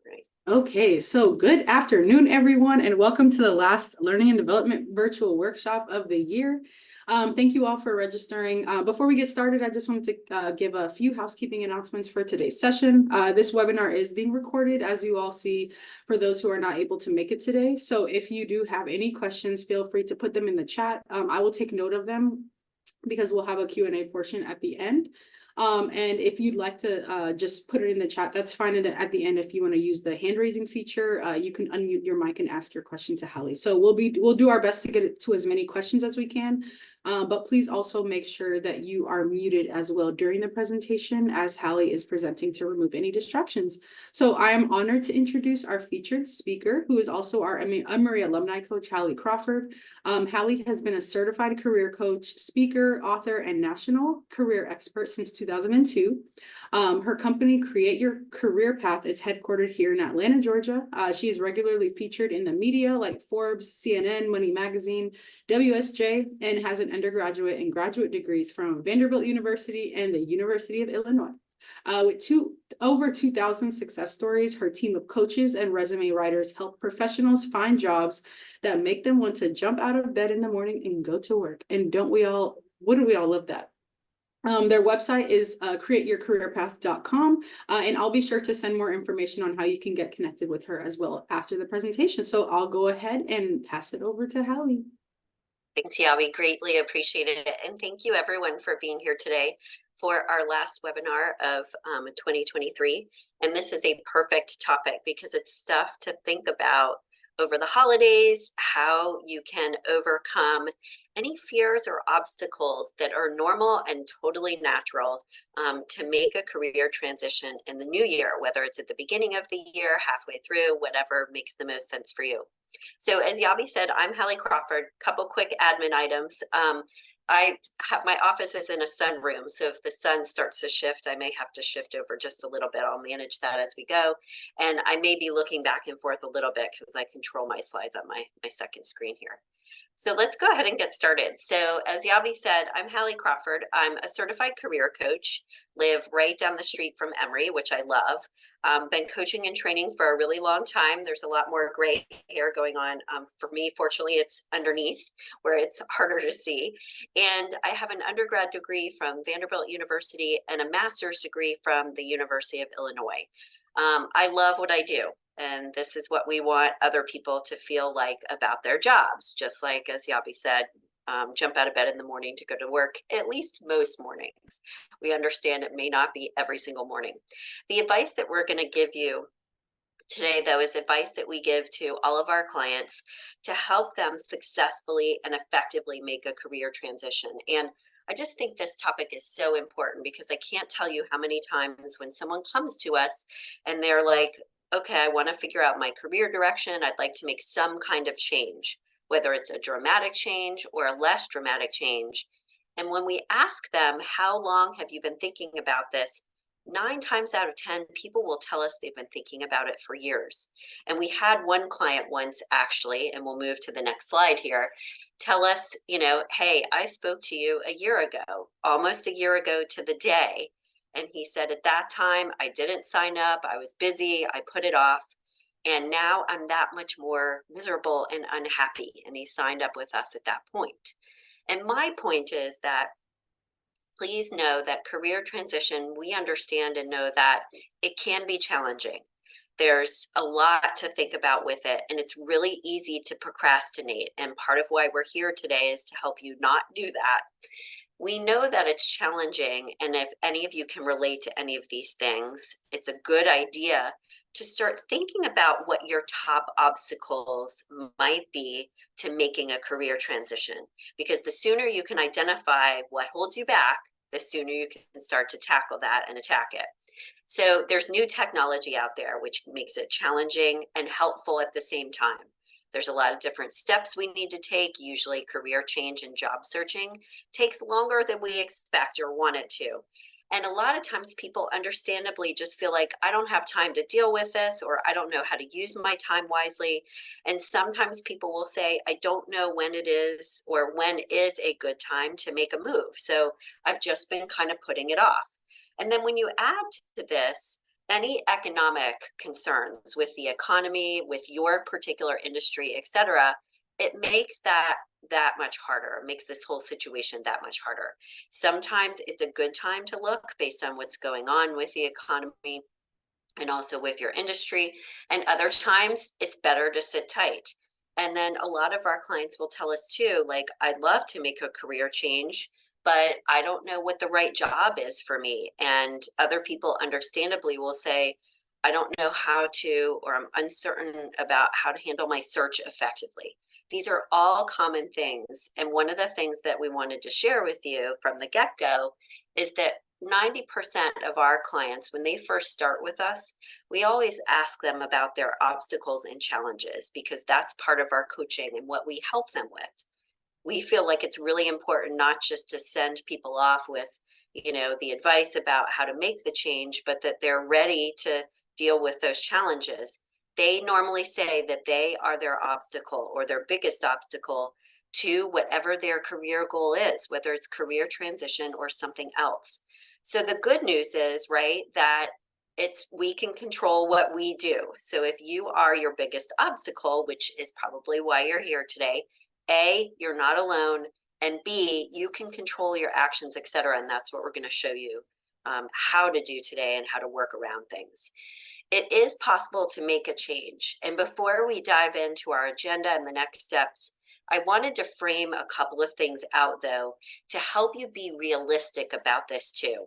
Right. Okay, so good afternoon, everyone, and welcome to the last Learning and Development Virtual Workshop of the year. Thank you all for registering. Before we get started, I just wanted to give a few housekeeping announcements for today's session. This webinar is being recorded, as you all see, for those who are not able to make it today. So if you do have any questions, feel free to put them in the chat. I will take note of them because we'll have a Q&A portion at the end. And if you'd like to just put it in the chat, that's fine. And then at the end, if you want to use the hand raising feature, you can unmute your mic and ask your question to Hallie. So we'll do our best to get to as many questions as we can. But please also make sure that you are muted as well during the presentation as Hallie is presenting to remove any distractions. So I am honored to introduce our featured speaker, who is also our Emory alumni coach, Hallie Crawford. Hallie has been a certified career coach, speaker, author, and national career expert since 2002. Her company, Create Your Career Path, is headquartered here in Atlanta, Georgia. She is regularly featured in the media like Forbes, CNN, Money Magazine, WSJ, and has an undergraduate and graduate degrees from Vanderbilt University and the University of Illinois. With over 2,000 success stories, her team of coaches and resume writers help professionals find jobs that make them want to jump out of bed in the morning and go to work. And wouldn't we all love that? Their website is createyourcareerpath.com, and I'll be sure to send more information on how you can get connected with her as well after the presentation. So I'll go ahead and pass it over to Hallie. Thanks, yeah, we greatly appreciate it. And thank you everyone for being here today for our last webinar of 2023. And this is a perfect topic because it's stuff to think about over the holidays, how you can overcome any fears or obstacles that are normal and totally natural to make a career transition in the new year, whether it's at the beginning of the year, halfway through, whatever makes the most sense for you. So as Yabi said, I'm Hallie Crawford. Couple quick admin items. My office is in a sunroom, so if the sun starts to shift, I may have to shift over just a little bit. I'll manage that as we go. And I may be looking back and forth a little bit because I control my slides on my second screen here. So let's go ahead and get started. So as Yabi said, I'm Hallie Crawford. I'm a certified career coach, live right down the street from Emory, which I love. Been coaching and training for a really long time. There's a lot more gray hair going on. For me, fortunately, it's underneath where it's harder to see. And I have an undergrad degree from Vanderbilt University and a master's degree from the University of Illinois. I love what I do. And this is what we want other people to feel like about their jobs. Just like, as Yabi said, jump out of bed in the morning to go to work, at least most mornings. We understand it may not be every single morning. The advice that we're going to give you today, though, is advice that we give to all of our clients to help them successfully and effectively make a career transition. And I just think this topic is so important because I can't tell you how many times when someone comes to us and they're like, okay, I want to figure out my career direction. I'd like to make some kind of change, whether it's a dramatic change or a less dramatic change. And when we ask them, how long have you been thinking about this? 9 times out of 10, people will tell us they've been thinking about it for years. And we had one client once actually, and we'll move to the next slide here, tell us, hey, I spoke to you a year ago, almost a year ago to the day. And he said, at that time, I didn't sign up. I was busy. I put it off. And now I'm that much more miserable and unhappy. And he signed up with us at that point. And my point is that please know that career transition, we understand and know that it can be challenging. There's a lot to think about with it, and it's really easy to procrastinate. And part of why we're here today is to help you not do that. We know that it's challenging, and if any of you can relate to any of these things, it's a good idea to start thinking about what your top obstacles might be to making a career transition. Because the sooner you can identify what holds you back, the sooner you can start to tackle that and attack it. So there's new technology out there, which makes it challenging and helpful at the same time. There's a lot of different steps we need to take. Usually career change and job searching takes longer than we expect or want it to. And a lot of times people understandably just feel like, I don't have time to deal with this, or I don't know how to use my time wisely. And sometimes people will say, I don't know when it is, or when is a good time to make a move. So I've just been kind of putting it off. And then when you add to this any economic concerns with the economy, with your particular industry, etc., it makes that much harder. It makes this whole situation that much harder. Sometimes it's a good time to look based on what's going on with the economy and also with your industry. And other times it's better to sit tight. And then a lot of our clients will tell us too, like, I'd love to make a career change, but I don't know what the right job is for me. And other people understandably will say, I don't know how to, or I'm uncertain about how to handle my search effectively. These are all common things. And one of the things that we wanted to share with you from the get-go is that 90% of our clients, when they first start with us, we always ask them about their obstacles and challenges because that's part of our coaching and what we help them with. We feel like it's really important not just to send people off with, the advice about how to make the change, but that they're ready to deal with those challenges. They normally say that they are their obstacle or their biggest obstacle to whatever their career goal is, whether it's career transition or something else. So the good news is, right, that we can control what we do. So if you are your biggest obstacle, which is probably why you're here today, A, you're not alone, and B, you can control your actions, etc. And that's what we're going to show you how to do today and how to work around things. It is possible to make a change. And before we dive into our agenda and the next steps, I wanted to frame a couple of things out, though, to help you be realistic about this too.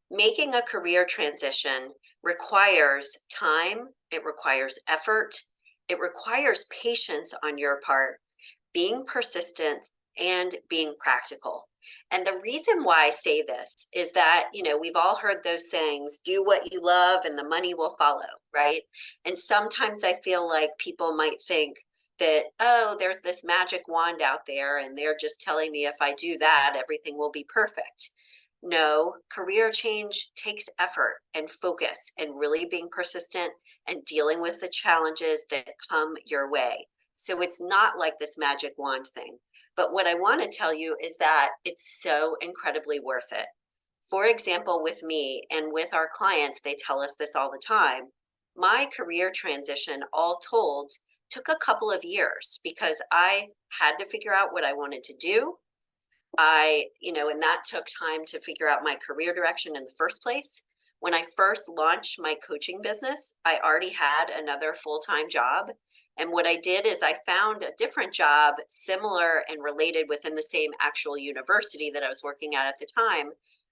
Making a career transition requires time, it requires effort, it requires patience on your part, being persistent, and being practical. And the reason why I say this is that, we've all heard those sayings, do what you love and the money will follow, right? And sometimes I feel like people might think that, oh, there's this magic wand out there and they're just telling me if I do that, everything will be perfect. No, career change takes effort and focus and really being persistent and dealing with the challenges that come your way. So it's not like this magic wand thing. But what I want to tell you is that it's so incredibly worth it. For example, with me and with our clients, they tell us this all the time. My career transition, all told, took a couple of years because I had to figure out what I wanted to do. And that took time to figure out my career direction in the first place. When I first launched my coaching business, I already had another full-time job. And what I did is I found a different job similar and related within the same actual university that I was working at the time,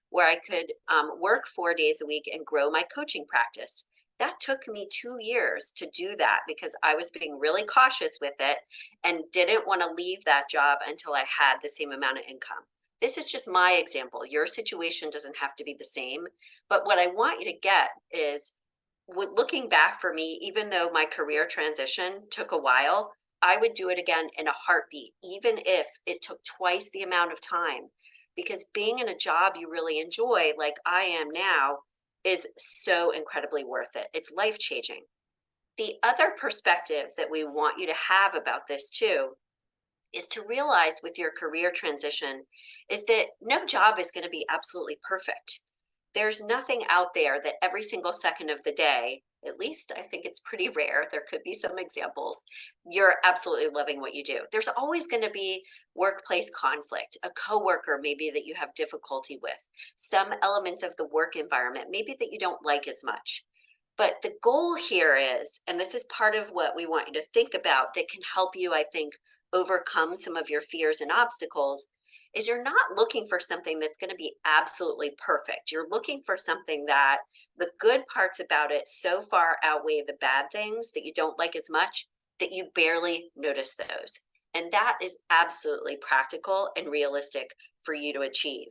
where I could work 4 days a week and grow my coaching practice. That took me 2 years to do that because I was being really cautious with it and didn't want to leave that job until I had the same amount of income. This is just my example. Your situation doesn't have to be the same. But what I want you to get is, looking back for me, even though my career transition took a while, I would do it again in a heartbeat, even if it took twice the amount of time. Because being in a job you really enjoy, like I am now, is so incredibly worth it. It's life-changing. The other perspective that we want you to have about this too is to realize with your career transition is that no job is going to be absolutely perfect. There's nothing out there that every single second of the day, at least I think it's pretty rare, there could be some examples, you're absolutely loving what you do. There's always going to be workplace conflict, a coworker maybe that you have difficulty with, some elements of the work environment maybe that you don't like as much. But the goal here is, and this is part of what we want you to think about that can help you, I think, overcome some of your fears and obstacles, is you're not looking for something that's going to be absolutely perfect. You're looking for something that the good parts about it so far outweigh the bad things that you don't like as much that you barely notice those. And that is absolutely practical and realistic for you to achieve.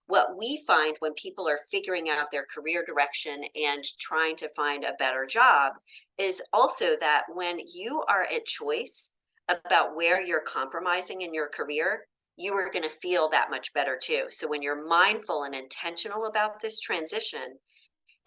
What we find when people are figuring out their career direction and trying to find a better job is also that when you are at choice about where you're compromising in your career, you are going to feel that much better too. So when you're mindful and intentional about this transition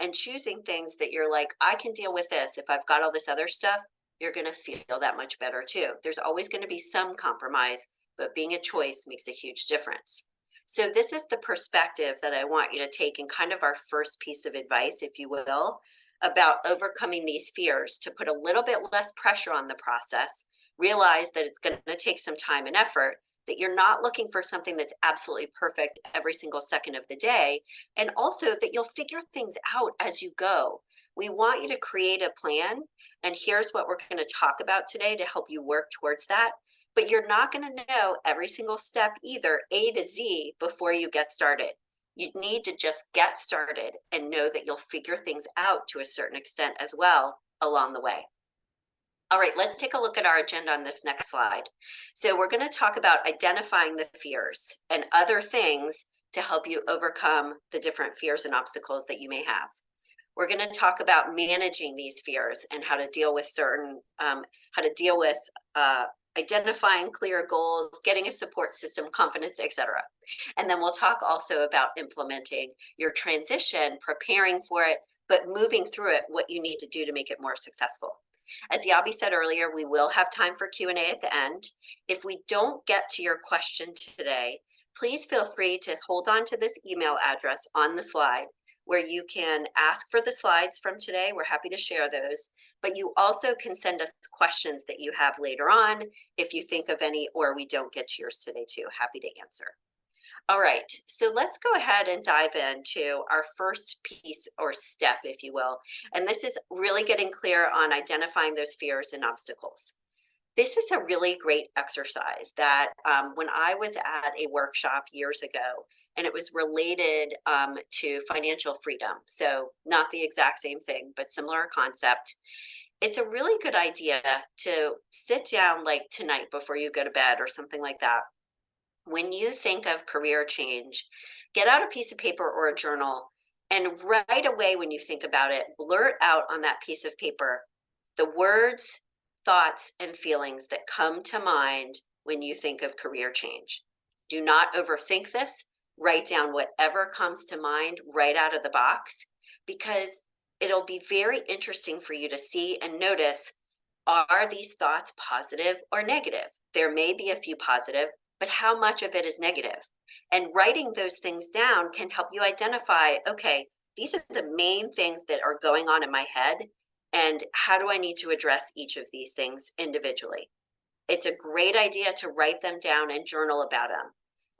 and choosing things that you're like, I can deal with this if I've got all this other stuff, you're going to feel that much better too. There's always going to be some compromise, but being a choice makes a huge difference. So this is the perspective that I want you to take in kind of our first piece of advice, if you will, about overcoming these fears to put a little bit less pressure on the process. Realize that it's going to take some time and effort, that you're not looking for something that's absolutely perfect every single second of the day, and also that you'll figure things out as you go. We want you to create a plan, and here's what we're going to talk about today to help you work towards that. But you're not going to know every single step either A to Z before you get started. You need to just get started and know that you'll figure things out to a certain extent as well along the way. All right, let's take a look at our agenda on this next slide. So we're going to talk about identifying the fears and other things to help you overcome the different fears and obstacles that you may have. We're going to talk about managing these fears and how to deal with identifying clear goals, getting a support system, confidence, etc. And then we'll talk also about implementing your transition, preparing for it, but moving through it, what you need to do to make it more successful. As Yabi said earlier, we will have time for Q&A at the end. If we don't get to your question today, please feel free to hold on to this email address on the slide where you can ask for the slides from today. We're happy to share those, but you also can send us questions that you have later on if you think of any, or we don't get to yours today too. Happy to answer. All right, so let's go ahead and dive into our first piece or step, if you will. And this is really getting clear on identifying those fears and obstacles. This is a really great exercise that when I was at a workshop years ago, and it was related to financial freedom. So not the exact same thing, but similar concept. It's a really good idea to sit down like tonight before you go to bed or something like that. When you think of career change, get out a piece of paper or a journal, and right away when you think about it, blurt out on that piece of paper the words, thoughts, and feelings that come to mind when you think of career change. Do not overthink this. Write down whatever comes to mind right out of the box, because it'll be very interesting for you to see and notice, are these thoughts positive or negative? There may be a few positive, but how much of it is negative? And writing those things down can help you identify, okay, these are the main things that are going on in my head, and how do I need to address each of these things individually? It's a great idea to write them down and journal about them.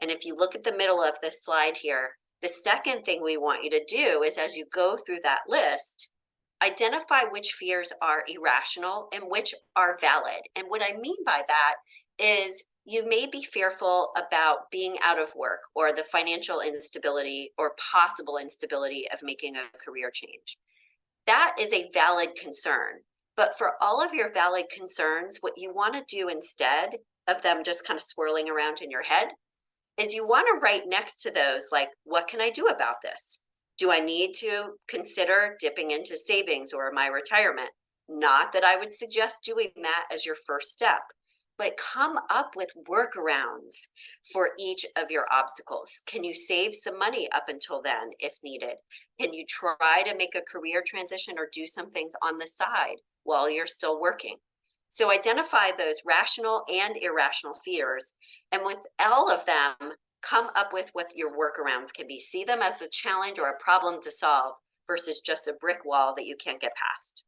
And if you look at the middle of this slide here, the second thing we want you to do is, as you go through that list, identify which fears are irrational and which are valid. And what I mean by that is, you may be fearful about being out of work or the financial instability or possible instability of making a career change. That is a valid concern. But for all of your valid concerns, what you want to do instead of them just kind of swirling around in your head is you want to write next to those, like, what can I do about this? Do I need to consider dipping into savings or my retirement? Not that I would suggest doing that as your first step, but come up with workarounds for each of your obstacles. Can you save some money up until then if needed? Can you try to make a career transition or do some things on the side while you're still working? So identify those rational and irrational fears, and with all of them, come up with what your workarounds can be. See them as a challenge or a problem to solve versus just a brick wall that you can't get past.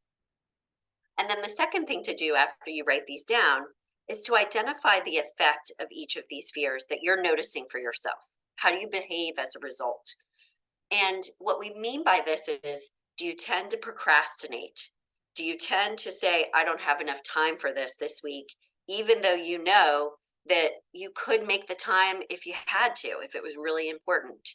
And then the second thing to do after you write these down is to identify the effect of each of these fears that you're noticing for yourself. How do you behave as a result? And what we mean by this is, do you tend to procrastinate? Do you tend to say, I don't have enough time for this week, even though you know that you could make the time if you had to, if it was really important?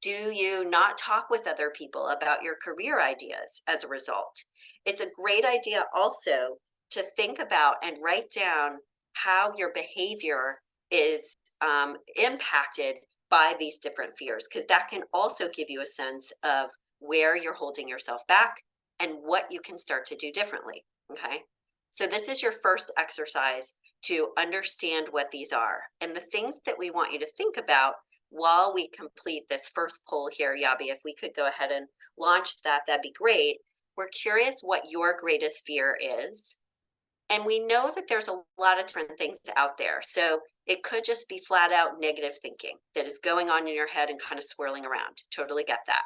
Do you not talk with other people about your career ideas as a result? It's a great idea also to think about and write down how your behavior is impacted by these different fears, because that can also give you a sense of where you're holding yourself back and what you can start to do differently. Okay, so this is your first exercise to understand what these are. And the things that we want you to think about while we complete this first poll here, Yabi, if we could go ahead and launch that, that'd be great. We're curious what your greatest fear is. And we know that there's a lot of different things out there. So It could just be flat out negative thinking that is going on in your head and kind of swirling around. Totally get that.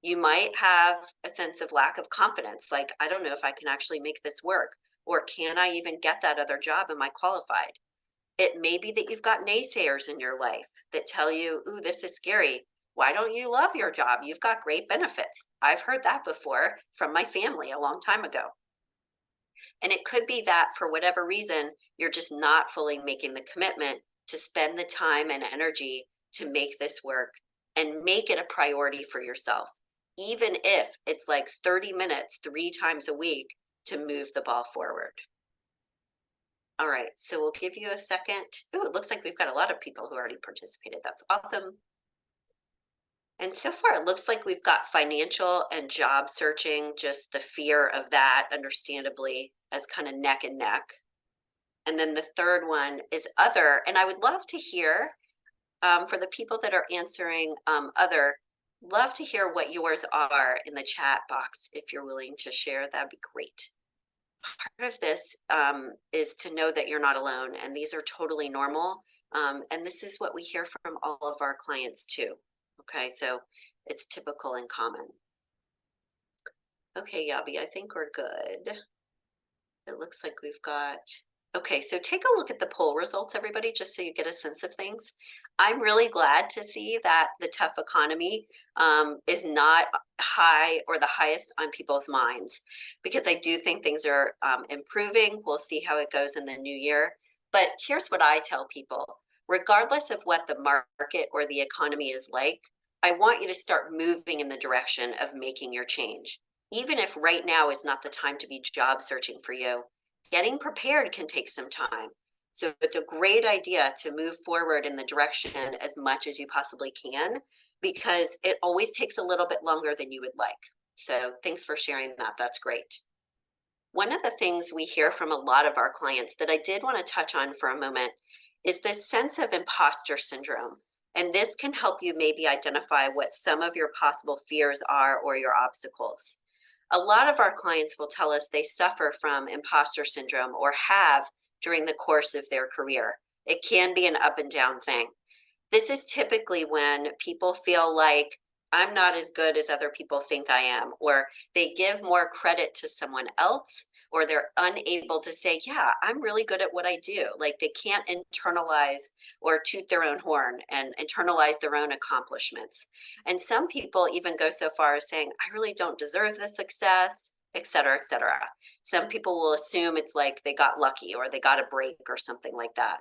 You might have a sense of lack of confidence, like, I don't know if I can actually make this work, or can I even get that other job? Am I qualified? It may be that you've got naysayers in your life that tell you, ooh, this is scary. Why don't you love your job? You've got great benefits. I've heard that before from my family a long time ago. And it could be that for whatever reason, you're just not fully making the commitment to spend the time and energy to make this work and make it a priority for yourself, even if it's like 30 minutes 3 times a week to move the ball forward. All right, so we'll give you a second. Oh, it looks like we've got a lot of people who already participated. That's awesome. And so far, it looks like we've got financial and job searching, just the fear of that, understandably, as kind of neck and neck. And then the third one is other. And I would love to hear for the people that are answering other, love to hear what yours are in the chat box. If you're willing to share, that'd be great. Part of this is to know that you're not alone, and these are totally normal. And this is what we hear from all of our clients too. Okay, so it's typical and common. Okay, Yabi, I think we're good. It looks like we've got, okay, so take a look at the poll results, everybody, just so you get a sense of things. I'm really glad to see that the tough economy is not high or the highest on people's minds, because I do think things are improving. We'll see how it goes in the new year. But here's what I tell people. Regardless of what the market or the economy is like, I want you to start moving in the direction of making your change. Even if right now is not the time to be job searching for you, getting prepared can take some time. So it's a great idea to move forward in the direction as much as you possibly can, because it always takes a little bit longer than you would like. So thanks for sharing that. That's great. One of the things we hear from a lot of our clients that I did want to touch on for a moment is this sense of imposter syndrome. And this can help you maybe identify what some of your possible fears are or your obstacles. A lot of our clients will tell us they suffer from imposter syndrome or have during the course of their career. It can be an up and down thing. This is typically when people feel like I'm not as good as other people think I am, or they give more credit to someone else, or they're unable to say, yeah, I'm really good at what I do. Like they can't internalize or toot their own horn and internalize their own accomplishments. And some people even go so far as saying, I really don't deserve the success, et cetera, et cetera. Some people will assume it's like they got lucky or they got a break or something like that.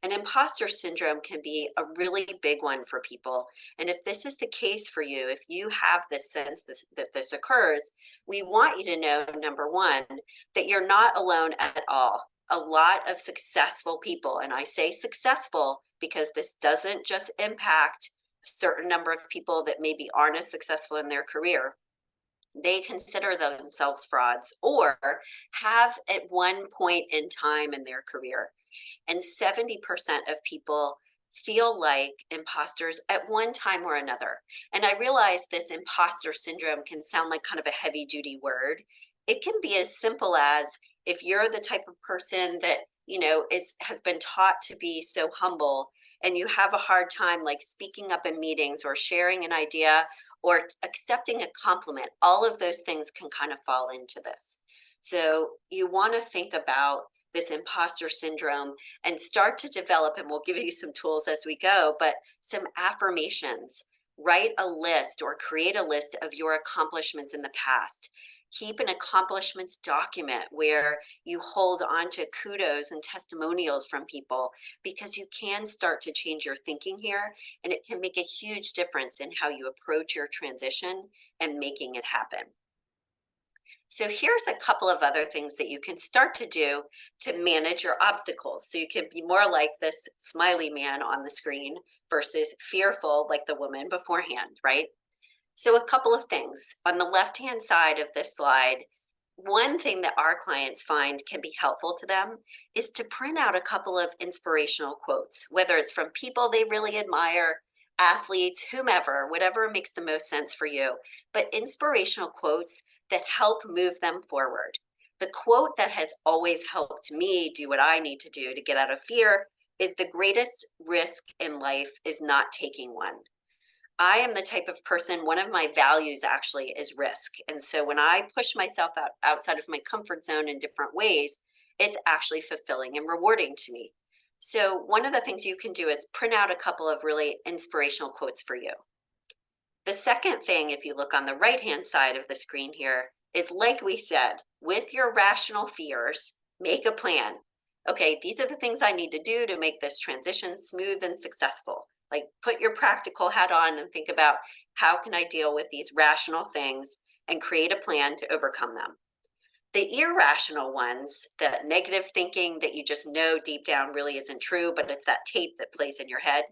And imposter syndrome can be a really big one for people. And if this is the case for you, if you have this sense that this occurs, we want you to know, number one, that you're not alone at all. A lot of successful people, and I say successful because this doesn't just impact a certain number of people that maybe aren't as successful in their career. They consider themselves frauds or have at one point in time in their career. And 70% of people feel like imposters at one time or another. And I realize this imposter syndrome can sound like kind of a heavy duty word. It can be as simple as if you're the type of person that, has been taught to be so humble and you have a hard time like speaking up in meetings or sharing an idea or accepting a compliment, all of those things can kind of fall into this. So you want to think about this imposter syndrome and start to develop, and we'll give you some tools as we go, but some affirmations. Write a list or create a list of your accomplishments in the past. Keep an accomplishments document where you hold on to kudos and testimonials from people, because you can start to change your thinking here, and it can make a huge difference in how you approach your transition and making it happen. So here's a couple of other things that you can start to do to manage your obstacles. So you can be more like this smiley man on the screen versus fearful like the woman beforehand, right? So a couple of things. On the left-hand side of this slide, one thing that our clients find can be helpful to them is to print out a couple of inspirational quotes, whether it's from people they really admire, athletes, whomever, whatever makes the most sense for you, but inspirational quotes that help move them forward. The quote that has always helped me do what I need to do to get out of fear is the greatest risk in life is not taking one. I am the type of person, one of my values actually is risk. And so when I push myself outside of my comfort zone in different ways, it's actually fulfilling and rewarding to me. So one of the things you can do is print out a couple of really inspirational quotes for you. The second thing, if you look on the right-hand side of the screen here, is like we said, with your rational fears, make a plan. Okay, these are the things I need to do to make this transition smooth and successful. Like put your practical hat on and think about how can I deal with these rational things and create a plan to overcome them. The irrational ones, the negative thinking that you just know deep down really isn't true, but it's that tape that plays in your head.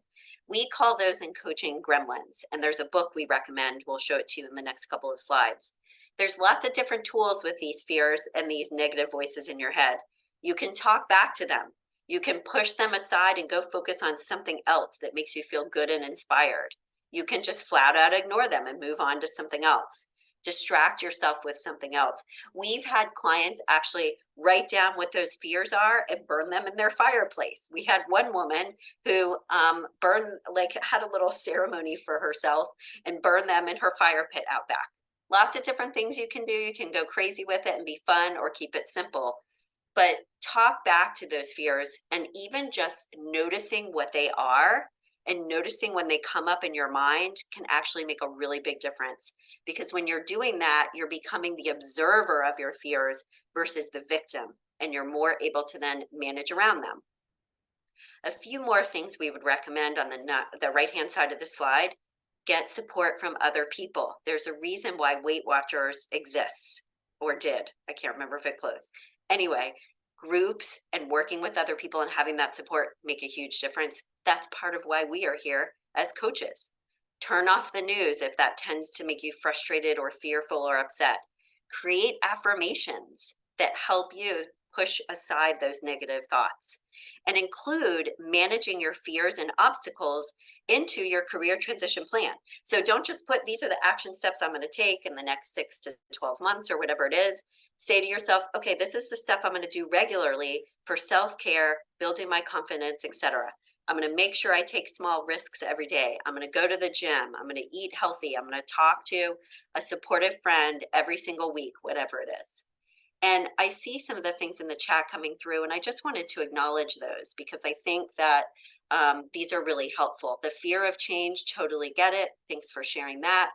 We call those in coaching gremlins. And there's a book we recommend. We'll show it to you in the next couple of slides. There's lots of different tools with these fears and these negative voices in your head. You can talk back to them. You can push them aside and go focus on something else that makes you feel good and inspired. You can just flat out ignore them and move on to something else. Distract yourself with something else. We've had clients actually write down what those fears are and burn them in their fireplace. We had one woman who burned, like had a little ceremony for herself and burned them in her fire pit out back. Lots of different things you can do. You can go crazy with it and be fun or keep it simple. But talk back to those fears and even just noticing what they are and noticing when they come up in your mind can actually make a really big difference. Because when you're doing that, you're becoming the observer of your fears versus the victim, and you're more able to then manage around them. A few more things we would recommend on the right-hand side of the slide. Get support from other people. There's a reason why Weight Watchers exists, or did. I can't remember if it closed. Anyway, groups and working with other people and having that support make a huge difference. That's part of why we are here as coaches. Turn off the news if that tends to make you frustrated or fearful or upset. Create affirmations that help you push aside those negative thoughts, and include managing your fears and obstacles into your career transition plan. So don't just put, these are the action steps I'm going to take in the next 6 to 12 months or whatever it is. Say to yourself, okay, this is the stuff I'm going to do regularly for self-care, building my confidence, etc. I'm going to make sure I take small risks every day. I'm going to go to the gym. I'm going to eat healthy. I'm going to talk to a supportive friend every single week, whatever it is. And I see some of the things in the chat coming through, and I just wanted to acknowledge those because I think that these are really helpful. The fear of change, totally get it. Thanks for sharing that.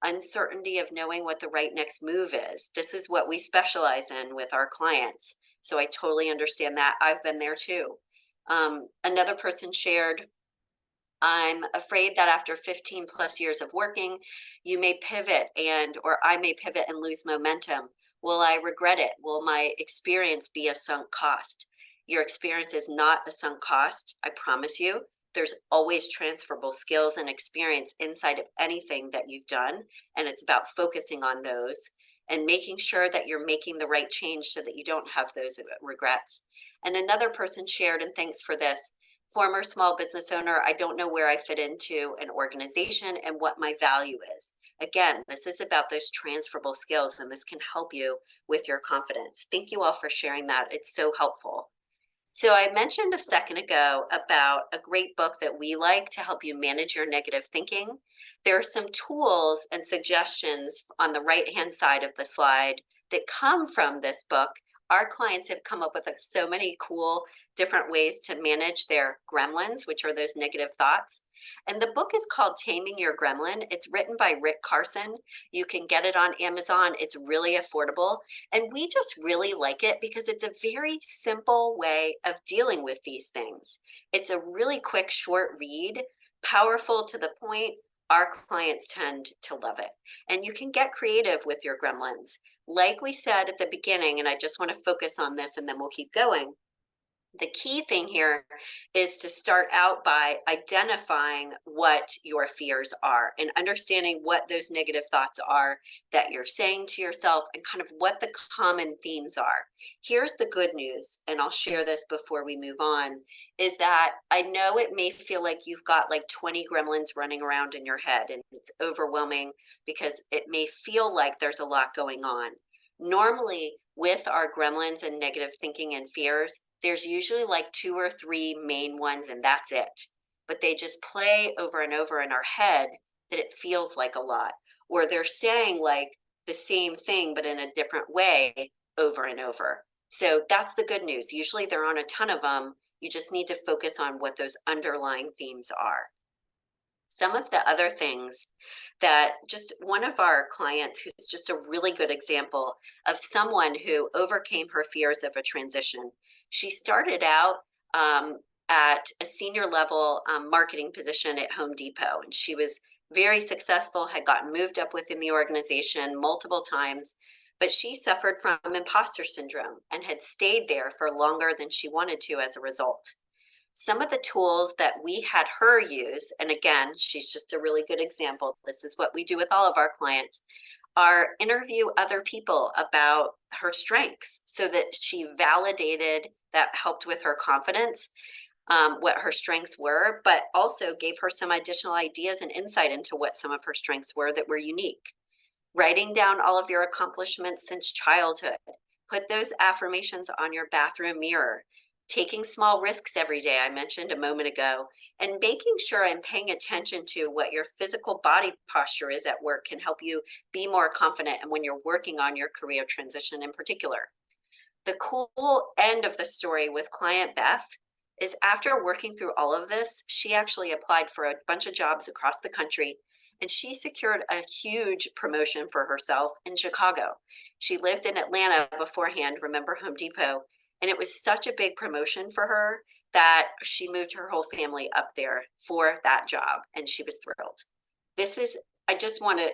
Uncertainty of knowing what the right next move is. This is what we specialize in with our clients. So I totally understand that. I've been there too. Another person shared, I'm afraid that after 15 plus years of working, you may pivot or I may pivot and lose momentum. Will I regret it? Will my experience be a sunk cost? Your experience is not a sunk cost. I promise you, there's always transferable skills and experience inside of anything that you've done. And it's about focusing on those and making sure that you're making the right change so that you don't have those regrets. And another person shared, and thanks for this, former small business owner, I don't know where I fit into an organization and what my value is. Again, this is about those transferable skills, and this can help you with your confidence. Thank you all for sharing that. It's so helpful. So I mentioned a second ago about a great book that we like to help you manage your negative thinking. There are some tools and suggestions on the right-hand side of the slide that come from this book. Our clients have come up with so many cool different ways to manage their gremlins, which are those negative thoughts. And the book is called Taming Your Gremlin. It's written by Rick Carson. You can get it on Amazon. It's really affordable. And we just really like it because it's a very simple way of dealing with these things. It's a really quick, short read, powerful to the point. Our clients tend to love it. And you can get creative with your gremlins. Like we said at the beginning, and I just want to focus on this and then we'll keep going. The key thing here is to start out by identifying what your fears are and understanding what those negative thoughts are that you're saying to yourself and kind of what the common themes are. Here's the good news, and I'll share this before we move on, is that I know it may feel like you've got like 20 gremlins running around in your head and it's overwhelming because it may feel like there's a lot going on. Normally, with our gremlins and negative thinking and fears, there's usually like 2 or 3 main ones, and that's it. But they just play over and over in our head that it feels like a lot, or they're saying like the same thing, but in a different way over and over. So that's the good news. Usually there aren't a ton of them. You just need to focus on what those underlying themes are. Some of the other things that just one of our clients, who's just a really good example of someone who overcame her fears of a transition. She started out at a senior level marketing position at Home Depot, and she was very successful, had gotten moved up within the organization multiple times, but she suffered from imposter syndrome and had stayed there for longer than she wanted to as a result. Some of the tools that we had her use, and again, she's just a really good example. This is what we do with all of our clients, are interview other people about her strengths so that she validated that helped with her confidence, what her strengths were, but also gave her some additional ideas and insight into what some of her strengths were that were unique. Writing down all of your accomplishments since childhood. Put those affirmations on your bathroom mirror. Taking small risks every day, I mentioned a moment ago, and making sure and paying attention to what your physical body posture is at work can help you be more confident and when you're working on your career transition in particular. The cool end of the story with client Beth is after working through all of this, she actually applied for a bunch of jobs across the country and she secured a huge promotion for herself in Chicago. She lived in Atlanta beforehand, remember Home Depot, and it was such a big promotion for her that she moved her whole family up there for that job and she was thrilled. This is I just want to,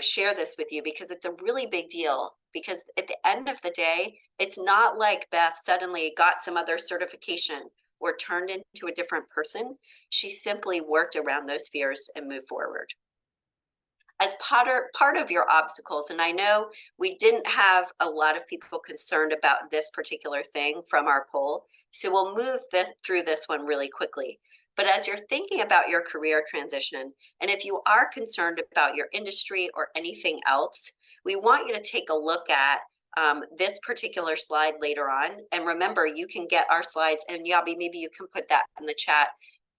share this with you because it's a really big deal because at the end of the day, it's not like Beth suddenly got some other certification or turned into a different person. She simply worked around those fears and moved forward. As part of your obstacles, and I know we didn't have a lot of people concerned about this particular thing from our poll, so we'll move through this one really quickly. But as you're thinking about your career transition, and if you are concerned about your industry or anything else, we want you to take a look at this particular slide later on. And remember, you can get our slides, and Yabi, maybe you can put that in the chat,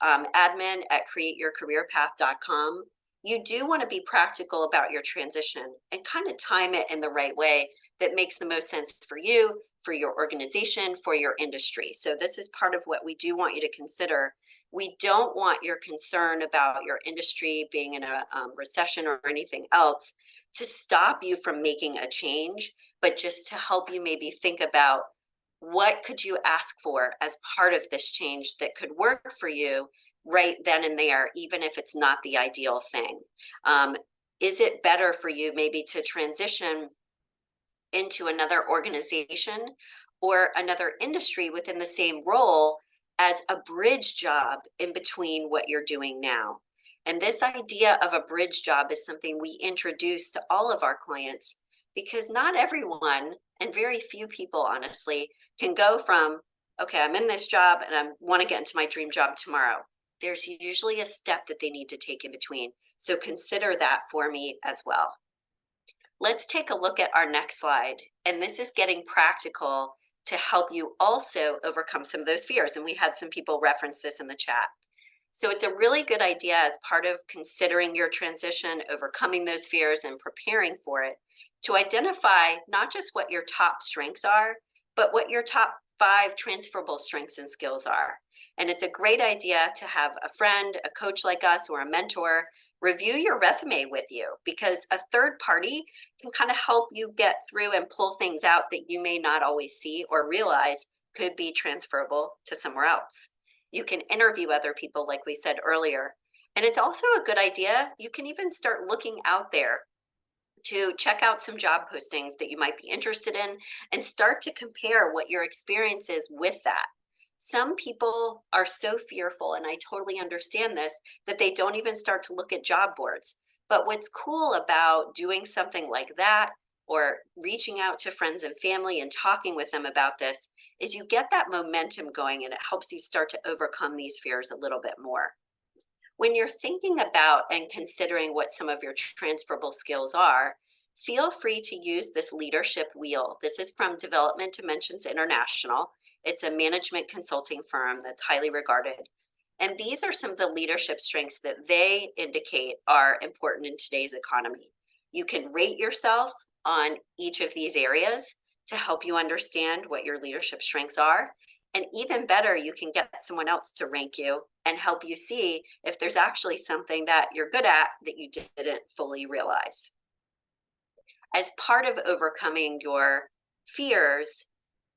admin@createyourcareerpath.com. You do want to be practical about your transition and kind of time it in the right way that makes the most sense for you, for your organization, for your industry. So this is part of what we do want you to consider. We don't want your concern about your industry being in a recession or anything else to stop you from making a change, but just to help you maybe think about what could you ask for as part of this change that could work for you right then and there, even if it's not the ideal thing. Is it better for you maybe to transition into another organization or another industry within the same role as a bridge job in between what you're doing now? And this idea of a bridge job is something we introduce to all of our clients because not everyone, and very few people honestly, can go from, okay, I'm in this job and I want to get into my dream job tomorrow. There's usually a step that they need to take in between. So consider that for me as well. Let's take a look at our next slide. And this is getting practical to help you also overcome some of those fears. And we had some people reference this in the chat. So it's a really good idea as part of considering your transition, overcoming those fears and preparing for it, to identify not just what your top strengths are, but what your top 5 transferable strengths and skills are. And it's a great idea to have a friend, a coach like us, or a mentor review your resume with you because a third party can kind of help you get through and pull things out that you may not always see or realize could be transferable to somewhere else. You can interview other people, like we said earlier. And it's also a good idea. You can even start looking out there to check out some job postings that you might be interested in and start to compare what your experience is with that. Some people are so fearful, and I totally understand this, that they don't even start to look at job boards. But what's cool about doing something like that or reaching out to friends and family and talking with them about this is you get that momentum going and it helps you start to overcome these fears a little bit more. When you're thinking about and considering what some of your transferable skills are, feel free to use this leadership wheel. This is from Development Dimensions International. It's a management consulting firm that's highly regarded. And these are some of the leadership strengths that they indicate are important in today's economy. You can rate yourself on each of these areas to help you understand what your leadership strengths are. And even better, you can get someone else to rank you and help you see if there's actually something that you're good at that you didn't fully realize. As part of overcoming your fears,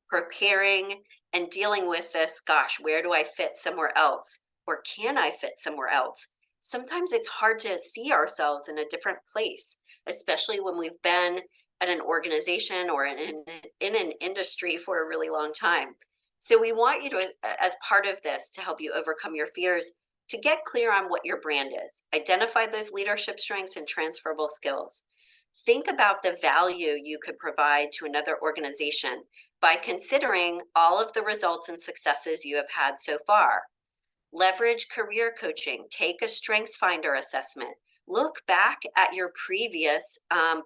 preparing and dealing with this, gosh, where do I fit somewhere else? Or can I fit somewhere else? Sometimes it's hard to see ourselves in a different place, especially when we've been at an organization or in an industry for a really long time. So we want you to, as part of this, to help you overcome your fears, to get clear on what your brand is. Identify those leadership strengths and transferable skills. Think about the value you could provide to another organization by considering all of the results and successes you have had so far. Leverage career coaching, take a strengths finder assessment, look back at your previous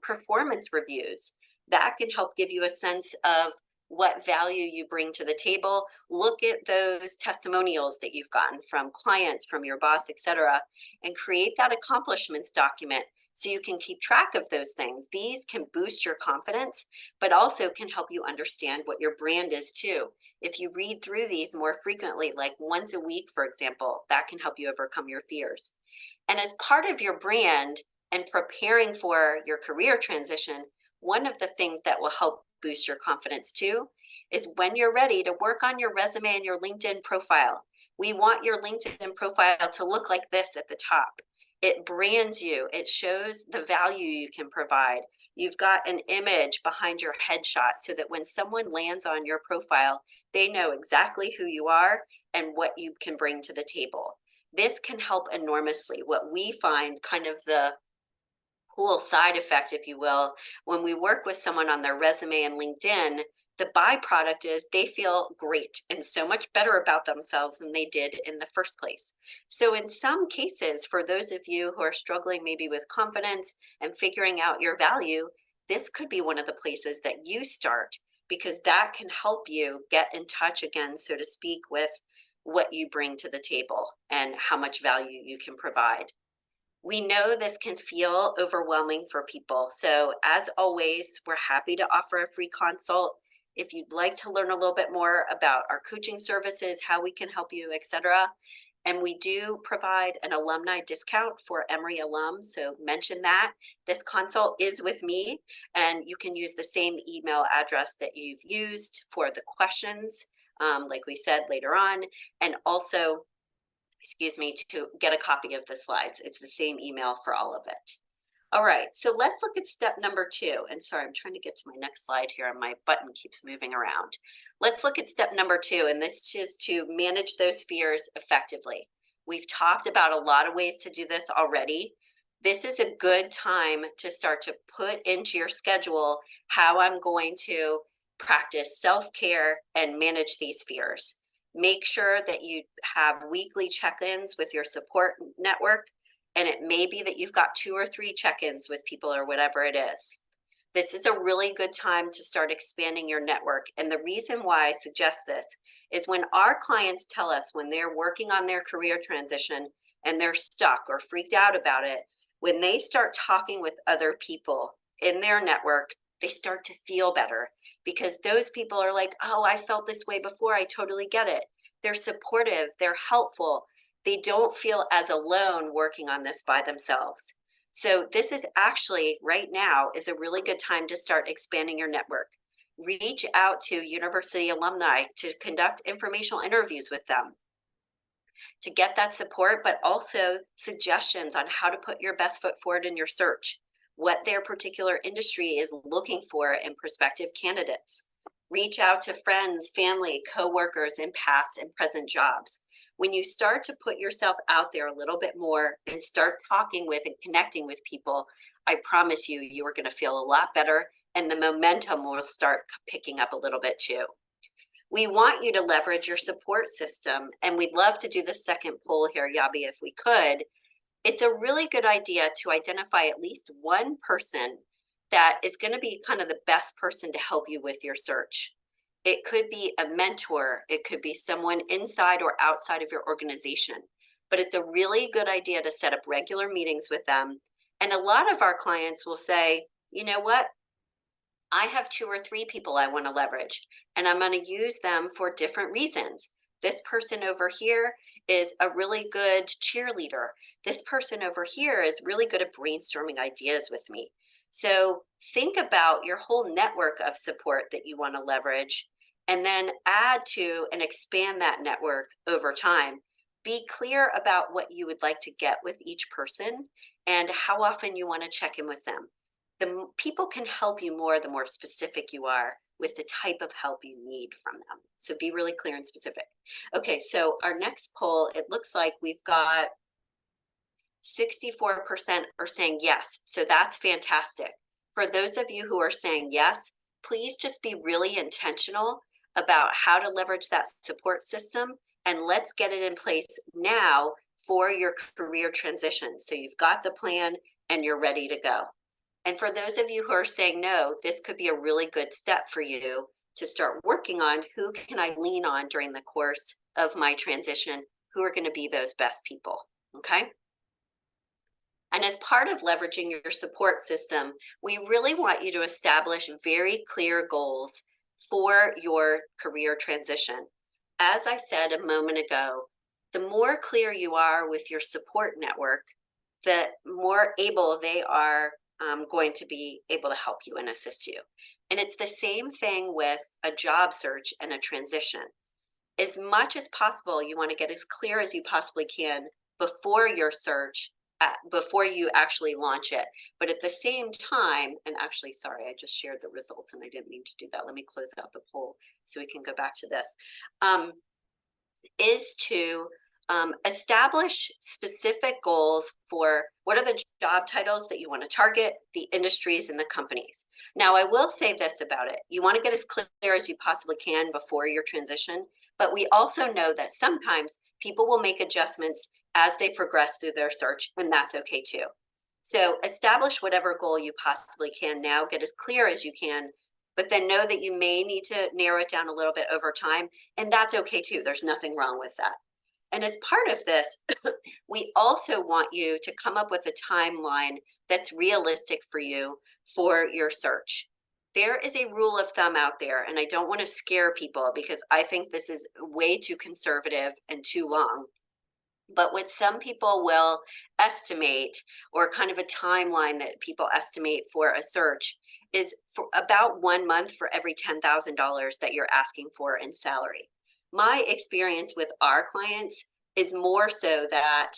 performance reviews. That can help give you a sense of what value you bring to the table. Look at those testimonials that you've gotten from clients, from your boss, etc., and create that accomplishments document so you can keep track of those things. These can boost your confidence, but also can help you understand what your brand is too. If you read through these more frequently, like once a week, for example, that can help you overcome your fears. And as part of your brand and preparing for your career transition, one of the things that will help boost your confidence too is when you're ready to work on your resume and your LinkedIn profile. We want your LinkedIn profile to look like this at the top. It brands you. It shows the value you can provide. You've got an image behind your headshot so that when someone lands on your profile, they know exactly who you are and what you can bring to the table. This can help enormously. What we find kind of the cool side effect, if you will, when we work with someone on their resume and LinkedIn, the byproduct is they feel great and so much better about themselves than they did in the first place. So in some cases, for those of you who are struggling maybe with confidence and figuring out your value, this could be one of the places that you start, because that can help you get in touch again, so to speak, with what you bring to the table and how much value you can provide. We know this can feel overwhelming for people. So as always, we're happy to offer a free consult. If you'd like to learn a little bit more about our coaching services, how we can help you, etc. And we do provide an alumni discount for Emory alums. So mention that. This consult is with me, and you can use the same email address that you've used for the questions, like we said later on, and also to get a copy of the slides. It's the same email for all of it. All right, so let's look at step number 2. And sorry, I'm trying to get to my next slide here and my button keeps moving around. Let's look at step number 2, and this is to manage those fears effectively. We've talked about a lot of ways to do this already. This is a good time to start to put into your schedule how I'm going to practice self-care and manage these fears. Make sure that you have weekly check-ins with your support network, and it may be that you've got 2 or 3 check-ins with people or whatever it is. This is a really good time to start expanding your network. And the reason why I suggest this is when our clients tell us when they're working on their career transition and they're stuck or freaked out about it, when they start talking with other people in their network, they start to feel better, because those people are like, oh, I felt this way before. I totally get it. They're supportive. They're helpful. They don't feel as alone working on this by themselves. So this is actually right now is a really good time to start expanding your network. Reach out to university alumni to conduct informational interviews with them to get that support, but also suggestions on how to put your best foot forward in your search, what their particular industry is looking for in prospective candidates. Reach out to friends, family, coworkers in past and present jobs. When you start to put yourself out there a little bit more and start talking with and connecting with people, I promise you, you are going to feel a lot better, and the momentum will start picking up a little bit too. We want you to leverage your support system, and we'd love to do the second poll here, Yabi, if we could. It's a really good idea to identify at least one person that is going to be kind of the best person to help you with your search. It could be a mentor. It could be someone inside or outside of your organization. But it's a really good idea to set up regular meetings with them. And a lot of our clients will say, you know what? I have 2 or 3 people I want to leverage, and I'm going to use them for different reasons. This person over here is a really good cheerleader. This person over here is really good at brainstorming ideas with me. So think about your whole network of support that you want to leverage, and then add to and expand that network over time. Be clear about what you would like to get with each person and how often you want to check in with them. The people can help you more the more specific you are with the type of help you need from them. So be really clear and specific. Okay, so our next poll, it looks like we've got 64% are saying yes. So that's fantastic. For those of you who are saying yes, please just be really intentional about how to leverage that support system, and let's get it in place now for your career transition. So you've got the plan and you're ready to go. And for those of you who are saying no, this could be a really good step for you to start working on who can I lean on during the course of my transition, who are going to be those best people, okay? And as part of leveraging your support system, we really want you to establish very clear goals for your career transition. As I said a moment ago, the more clear you are with your support network, the more able they are going to be able to help you and assist you. And it's the same thing with a job search and a transition. As much as possible, you want to get as clear as you possibly can before your search, before you actually launch it. But at the same time, and actually, sorry, I just shared the results and I didn't mean to do that. Let me close out the poll so we can go back to this. Is to establish specific goals for what are the job titles that you want to target, the industries and the companies. Now, I will say this about it. You want to get as clear as you possibly can before your transition, but we also know that sometimes people will make adjustments as they progress through their search, and that's okay too. So establish whatever goal you possibly can now, get as clear as you can, but then know that you may need to narrow it down a little bit over time, and that's okay too. There's nothing wrong with that. And as part of this, we also want you to come up with a timeline that's realistic for you for your search. There is a rule of thumb out there, and I don't want to scare people because I think this is way too conservative and too long. But what some people will estimate, or kind of a timeline that people estimate for a search, is for about 1 month for every $10,000 that you're asking for in salary. My experience with our clients is more so that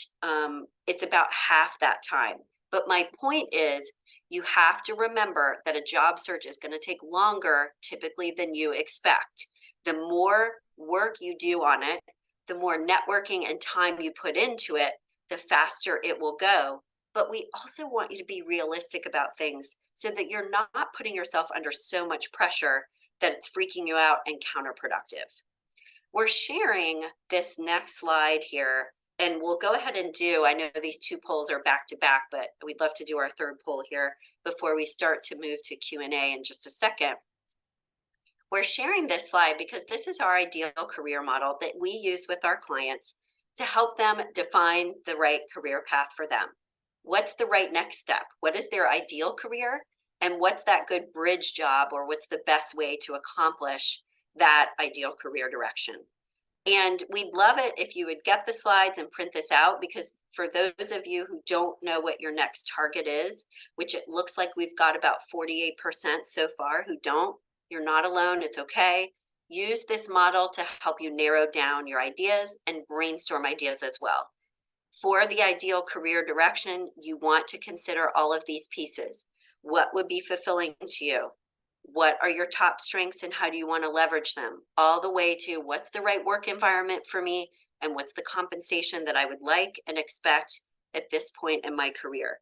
it's about half that time. But my point is, you have to remember that a job search is going to take longer typically than you expect. The more work you do on it, the more networking and time you put into it, the faster it will go. But we also want you to be realistic about things so that you're not putting yourself under so much pressure that it's freaking you out and counterproductive. We're sharing this next slide here, and we'll go ahead and I know these 2 polls are back to back, but we'd love to do our 3rd poll here before we start to move to Q&A in just a second. We're sharing this slide because this is our ideal career model that we use with our clients to help them define the right career path for them. What's the right next step? What is their ideal career? And what's that good bridge job, or what's the best way to accomplish that ideal career direction? And we'd love it if you would get the slides and print this out, because for those of you who don't know what your next target is, which it looks like we've got about 48% so far who don't, you're not alone, it's okay. Use this model to help you narrow down your ideas and brainstorm ideas as well. For the ideal career direction, you want to consider all of these pieces. What would be fulfilling to you? What are your top strengths and how do you want to leverage them? All the way to what's the right work environment for me and what's the compensation that I would like and expect at this point in my career.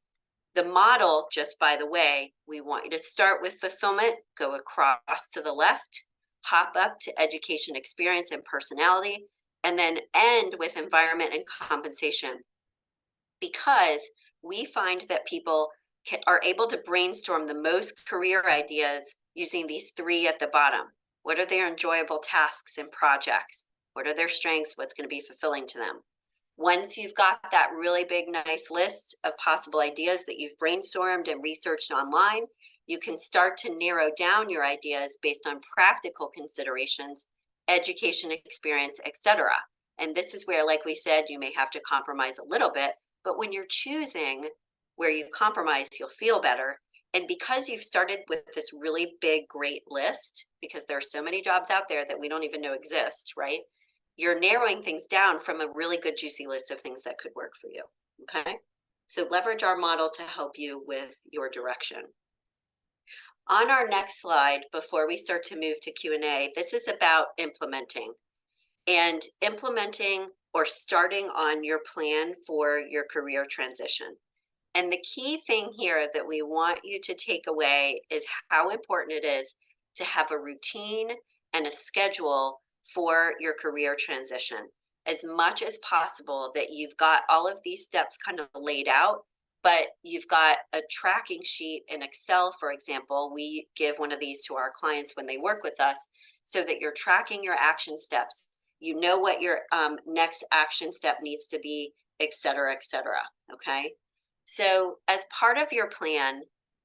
The model, just by the way, we want you to start with fulfillment, go across to the left, hop up to education, experience, and personality, and then end with environment and compensation. Because we find that people are able to brainstorm the most career ideas using these 3 at the bottom. What are their enjoyable tasks and projects? What are their strengths? What's going to be fulfilling to them? Once you've got that really big, nice list of possible ideas that you've brainstormed and researched online, you can start to narrow down your ideas based on practical considerations, education experience, etc. And this is where, like we said, you may have to compromise a little bit, but when you're choosing where you compromise, you'll feel better. And because you've started with this really big, great list, because there are so many jobs out there that we don't even know exist, right? You're narrowing things down from a really good, juicy list of things that could work for you. Okay. So leverage our model to help you with your direction. On our next slide, before we start to move to Q&A, this is about implementing or starting on your plan for your career transition. And the key thing here that we want you to take away is how important it is to have a routine and a schedule for your career transition. As much as possible that you've got all of these steps kind of laid out, but you've got a tracking sheet in Excel, for example. We give one of these to our clients when they work with us so that you're tracking your action steps. You know what your next action step needs to be, et cetera, okay? So as part of your plan,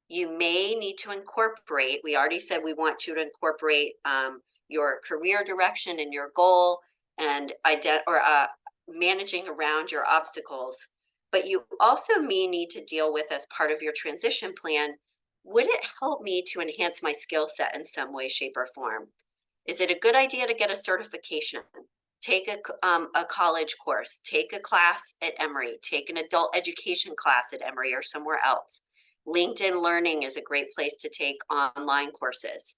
you may need to incorporate, we already said we want you to incorporate your career direction and your goal and managing around your obstacles. But you also may need to deal with, as part of your transition plan, would it help me to enhance my skill set in some way, shape, or form? Is it a good idea to get a certification? Take a college course, take a class at Emory, take an adult education class at Emory or somewhere else. LinkedIn Learning is a great place to take online courses.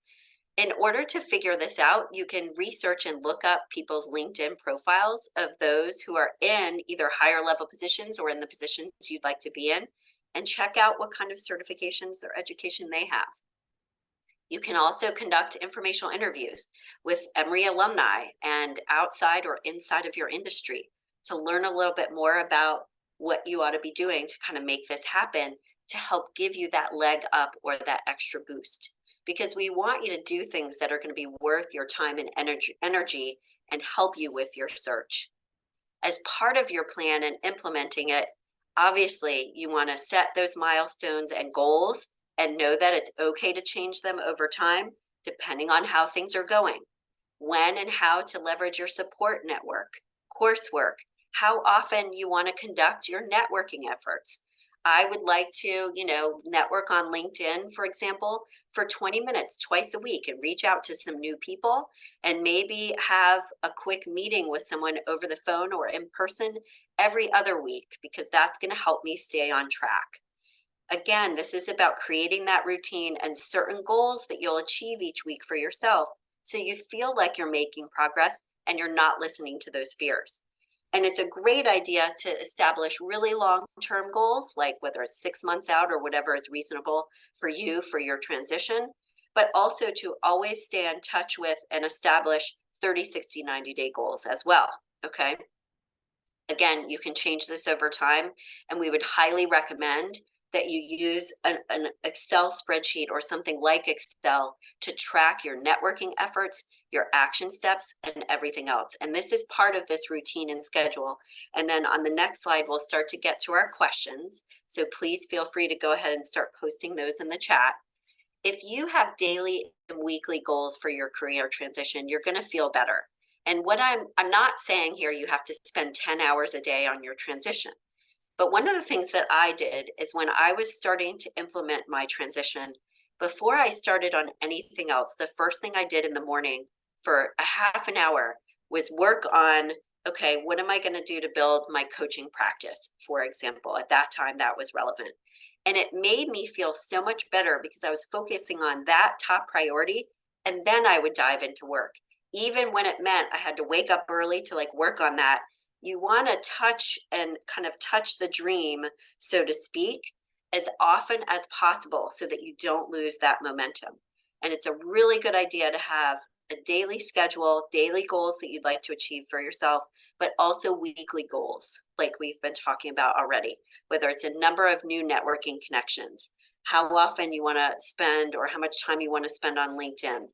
In order to figure this out, you can research and look up people's LinkedIn profiles of those who are in either higher level positions or in the positions you'd like to be in, and check out what kind of certifications or education they have. You can also conduct informational interviews with Emory alumni and outside or inside of your industry to learn a little bit more about what you ought to be doing to kind of make this happen, to help give you that leg up or that extra boost. Because we want you to do things that are going to be worth your time and energy and help you with your search. As part of your plan and implementing it, obviously you want to set those milestones and goals and know that it's okay to change them over time, depending on how things are going. When and how to leverage your support network, coursework, how often you want to conduct your networking efforts. I would like to, network on LinkedIn, for example, for 20 minutes twice a week and reach out to some new people and maybe have a quick meeting with someone over the phone or in person every other week, because that's going to help me stay on track. Again, this is about creating that routine and certain goals that you'll achieve each week for yourself, so you feel like you're making progress and you're not listening to those fears. And it's a great idea to establish really long-term goals, like whether it's 6 months out or whatever is reasonable for you for your transition, but also to always stay in touch with and establish 30, 60, 90-day goals as well, okay? Again, you can change this over time, and we would highly recommend that you use an Excel spreadsheet or something like Excel to track your networking efforts, your action steps, and everything else. And this is part of this routine and schedule. And then on the next slide, we'll start to get to our questions. So please feel free to go ahead and start posting those in the chat. If you have daily and weekly goals for your career transition, you're going to feel better. And what I'm not saying here, you have to spend 10 hours a day on your transition. But one of the things that I did is when I was starting to implement my transition, before I started on anything else, the first thing I did in the morning for a half an hour was work on, okay, what am I going to do to build my coaching practice, for example? At that time, that was relevant. And it made me feel so much better because I was focusing on that top priority. And then I would dive into work. Even when it meant I had to wake up early to work on that, you want to touch the dream, so to speak, as often as possible so that you don't lose that momentum. And it's a really good idea to have a daily schedule, daily goals that you'd like to achieve for yourself, but also weekly goals, like we've been talking about already, whether it's a number of new networking connections, how often you want to spend or how much time you want to spend on LinkedIn,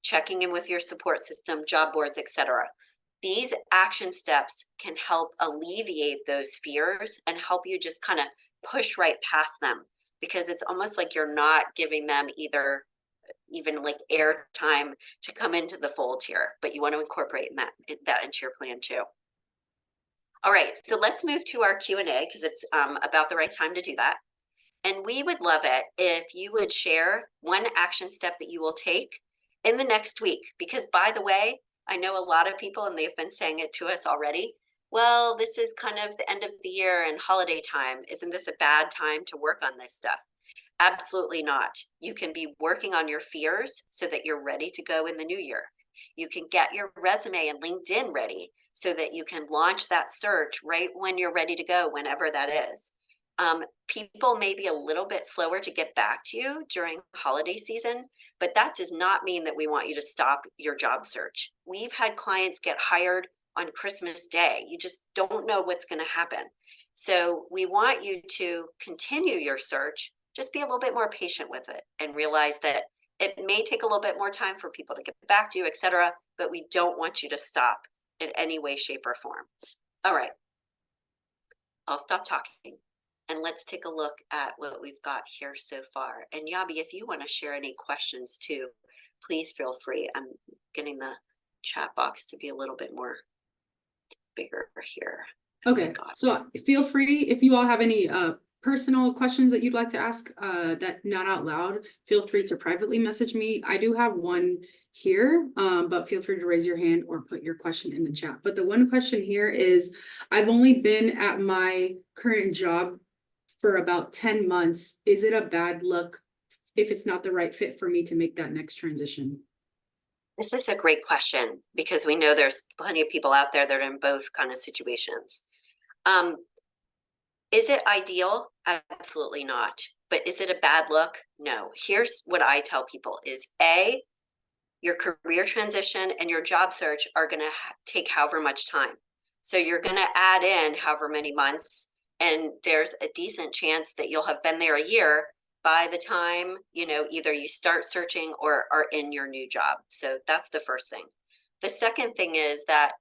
checking in with your support system, job boards, etc. These action steps can help alleviate those fears and help you just kind of push right past them, because it's almost like you're not giving them even like air time to come into the fold here, but you want to incorporate that into your plan too. All right, so let's move to our Q&A because it's about the right time to do that. And we would love it if you would share one action step that you will take in the next week. Because by the way, I know a lot of people, and they've been saying it to us already, well, this is kind of the end of the year and holiday time. Isn't this a bad time to work on this stuff? Absolutely not. You can be working on your fears so that you're ready to go in the new year. You can get your resume and LinkedIn ready so that you can launch that search right when you're ready to go, whenever that is. People may be a little bit slower to get back to you during holiday season, but that does not mean that we want you to stop your job search. We've had clients get hired on Christmas Day. You just don't know what's going to happen. So we want you to continue your search. Just be a little bit more patient with it and realize that it may take a little bit more time for people to get back to you, etc. But we don't want you to stop in any way, shape, or form. All right, I'll stop talking and let's take a look at what we've got here so far. And Yabi, if you want to share any questions too, please feel free. I'm getting the chat box to be a little bit more bigger here. Okay, so feel free if you all have any personal questions that you'd like to ask that not out loud, feel free to privately message me. I do have one here, but feel free to raise your hand or put your question in the chat. But the one question here is, I've only been at my current job for about 10 months. Is it a bad look if it's not the right fit for me to make that next transition? This is a great question because we know there's plenty of people out there that are in both kind of situations. Is it ideal? Absolutely not. But is it a bad look? No. Here's what I tell people is A, your career transition and your job search are going to take however much time. So you're going to add in however many months, and there's a decent chance that you'll have been there a year by the time, either you start searching or are in your new job. So that's the first thing. The second thing is that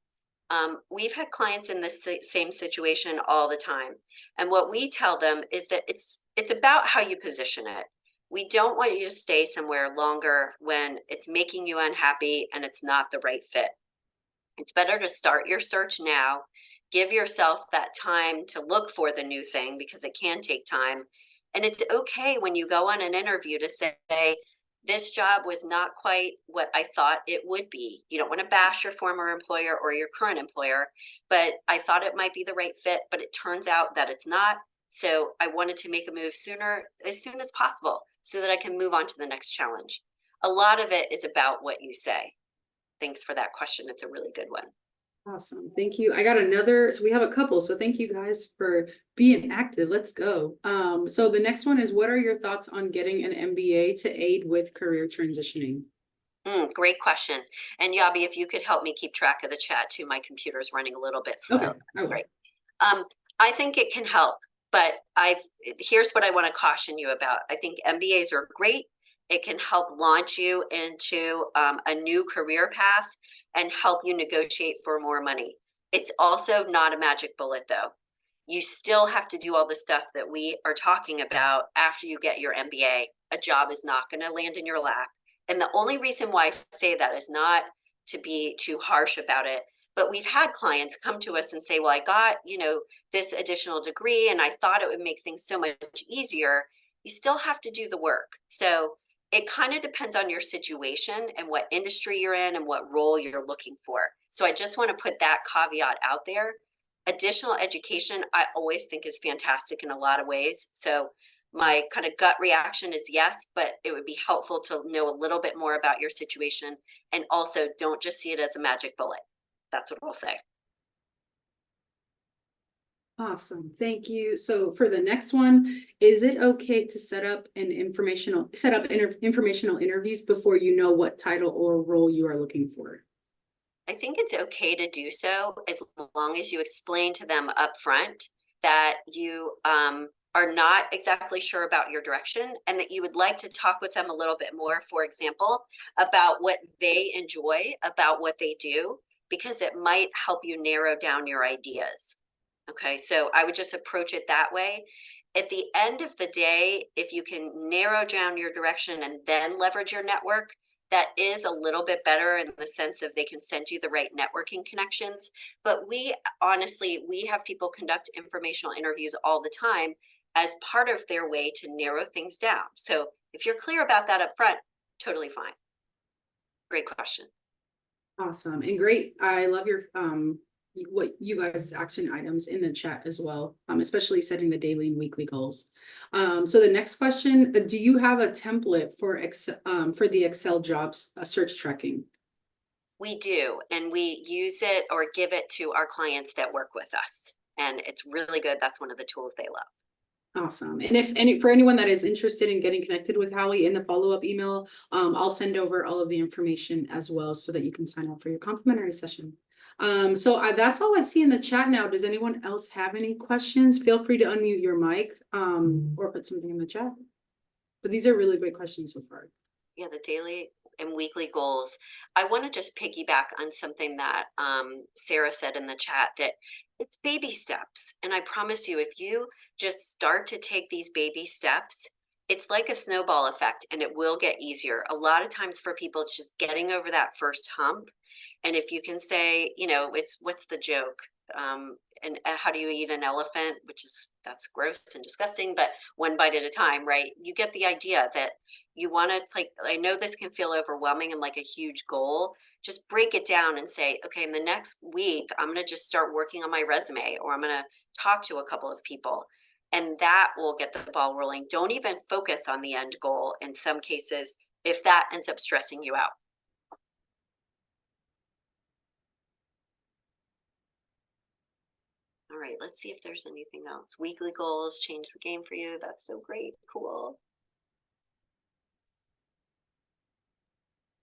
we've had clients in this same situation all the time. And what we tell them is that it's about how you position it. We don't want you to stay somewhere longer when it's making you unhappy and it's not the right fit. It's better to start your search now, give yourself that time to look for the new thing because it can take time. And it's okay when you go on an interview to say, this job was not quite what I thought it would be. You don't want to bash your former employer or your current employer, but I thought it might be the right fit, but it turns out that it's not. So I wanted to make a move as soon as possible, so that I can move on to the next challenge. A lot of it is about what you say. Thanks for that question. It's a really good one. Awesome. Thank you. I got another. So we have a couple. So thank you guys for being active. Let's go. So the next one is, what are your thoughts on getting an MBA to aid with career transitioning? Great question. And Yabi, if you could help me keep track of the chat too, my computer's running a little bit slow. Okay. Great. I think it can help, but here's what I want to caution you about. I think MBAs are great. It can help launch you into a new career path and help you negotiate for more money. It's also not a magic bullet, though. You still have to do all the stuff that we are talking about after you get your MBA. A job is not going to land in your lap. And the only reason why I say that is not to be too harsh about it, but we've had clients come to us and say, well, I got, this additional degree and I thought it would make things so much easier. You still have to do the work. So it kind of depends on your situation and what industry you're in and what role you're looking for. So I just want to put that caveat out there. Additional education, I always think is fantastic in a lot of ways. So my kind of gut reaction is yes, but it would be helpful to know a little bit more about your situation. And also don't just see it as a magic bullet. That's what we'll say. Awesome. Thank you. So for the next one, is it okay to set up informational interviews before you know what title or role you are looking for? I think it's okay to do so as long as you explain to them up front that you are not exactly sure about your direction and that you would like to talk with them a little bit more, for example, about what they enjoy about what they do, because it might help you narrow down your ideas. Okay, so I would just approach it that way. At the end of the day, if you can narrow down your direction and then leverage your network, that is a little bit better in the sense of they can send you the right networking connections. But we honestly, we have people conduct informational interviews all the time as part of their way to narrow things down. So if you're clear about that up front, totally fine. Great question. Awesome and great. I love your what you guys action items in the chat as well, especially setting the daily and weekly goals. So the next question, do you have a template for the Excel jobs search tracking? We do, and we use it or give it to our clients that work with us, and it's really good. That's one of the tools they love. Awesome. And for anyone that is interested in getting connected with Hallie in the follow-up email, I'll send over all of the information as well so that you can sign up for your complimentary session. So that's all I see in the chat now. Does anyone else have any questions? Feel free to unmute your mic or put something in the chat. But these are really great questions so far. Yeah, the daily and weekly goals. I want to just piggyback on something that Sarah said in the chat, that it's baby steps. And I promise you, if you just start to take these baby steps, it's like a snowball effect and it will get easier. A lot of times for people, it's just getting over that first hump. And if you can say, you know, it's what's the joke? And how do you eat an elephant? That's gross and disgusting, but one bite at a time, right? You get the idea that you want to, like, I know this can feel overwhelming and like a huge goal. Just break it down and say, okay, in the next week, I'm going to just start working on my resume, or I'm going to talk to a couple of people. And that will get the ball rolling. Don't even focus on the end goal in some cases if that ends up stressing you out. All right, let's see if there's anything else. Weekly goals change the game for you. That's so great. Cool.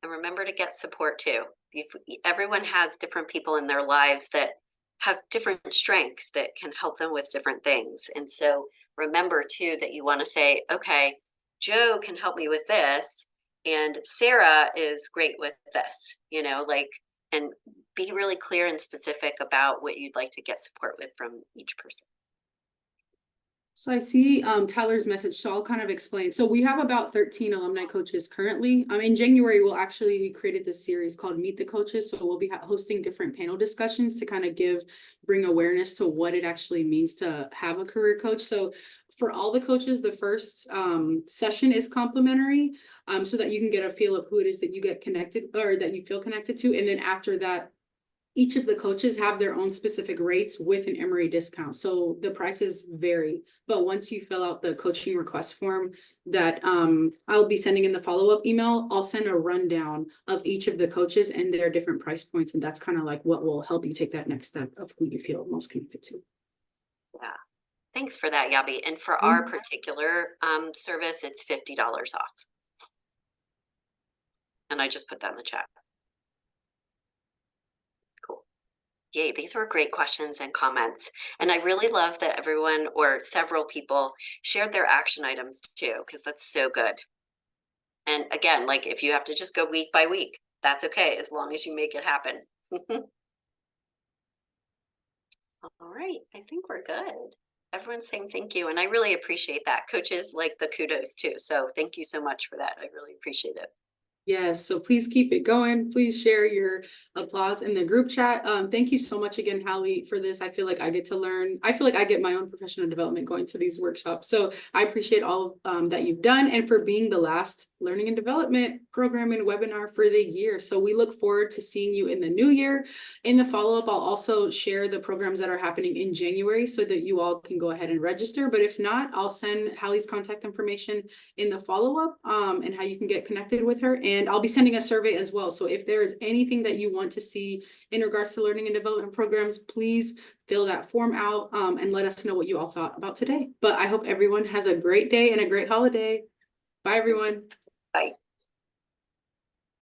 And remember to get support too. Everyone has different people in their lives that have different strengths that can help them with different things. And so remember too that you want to say, okay, Joe can help me with this, and Sarah is great with this, you know, like, and be really clear and specific about what you'd like to get support with from each person. So I see Tyler's message, so I'll kind of explain. So we have about 13 alumni coaches currently. In January, we created this series called Meet the Coaches. So we'll be hosting different panel discussions to kind of bring awareness to what it actually means to have a career coach. So for all the coaches, the first session is complimentary, so that you can get a feel of who it is that you get connected or that you feel connected to. And then after that, each of the coaches have their own specific rates with an Emory discount. So the prices vary, but once you fill out the coaching request form that I'll be sending in the follow-up email, I'll send a rundown of each of the coaches and their different price points. And that's kind of like what will help you take that next step of who you feel most connected to. Yeah. Thanks for that, Yabi. And for our particular service, it's $50 off. And I just put that in the chat. Cool. Yay, these were great questions and comments. And I really love that everyone or several people shared their action items too, because that's so good. And again, like if you have to just go week by week, that's okay, as long as you make it happen. All right, I think we're good. Everyone's saying thank you, and I really appreciate that. Coaches like the kudos too, so thank you so much for that. I really appreciate it. Yes, so please keep it going. Please share your applause in the group chat. Thank you so much again, Hallie, for this. I feel like I get to learn. I feel like I get my own professional development going to these workshops. So I appreciate all that you've done and for being the last learning and development program and webinar for the year. So we look forward to seeing you in the new year. In the follow-up, I'll also share the programs that are happening in January so that you all can go ahead and register. But if not, I'll send Hallie's contact information in the follow-up and how you can get connected with her. And I'll be sending a survey as well. So if there is anything that you want to see in regards to learning and development programs, please fill that form out and let us know what you all thought about today. But I hope everyone has a great day and a great holiday. Bye, everyone. Bye.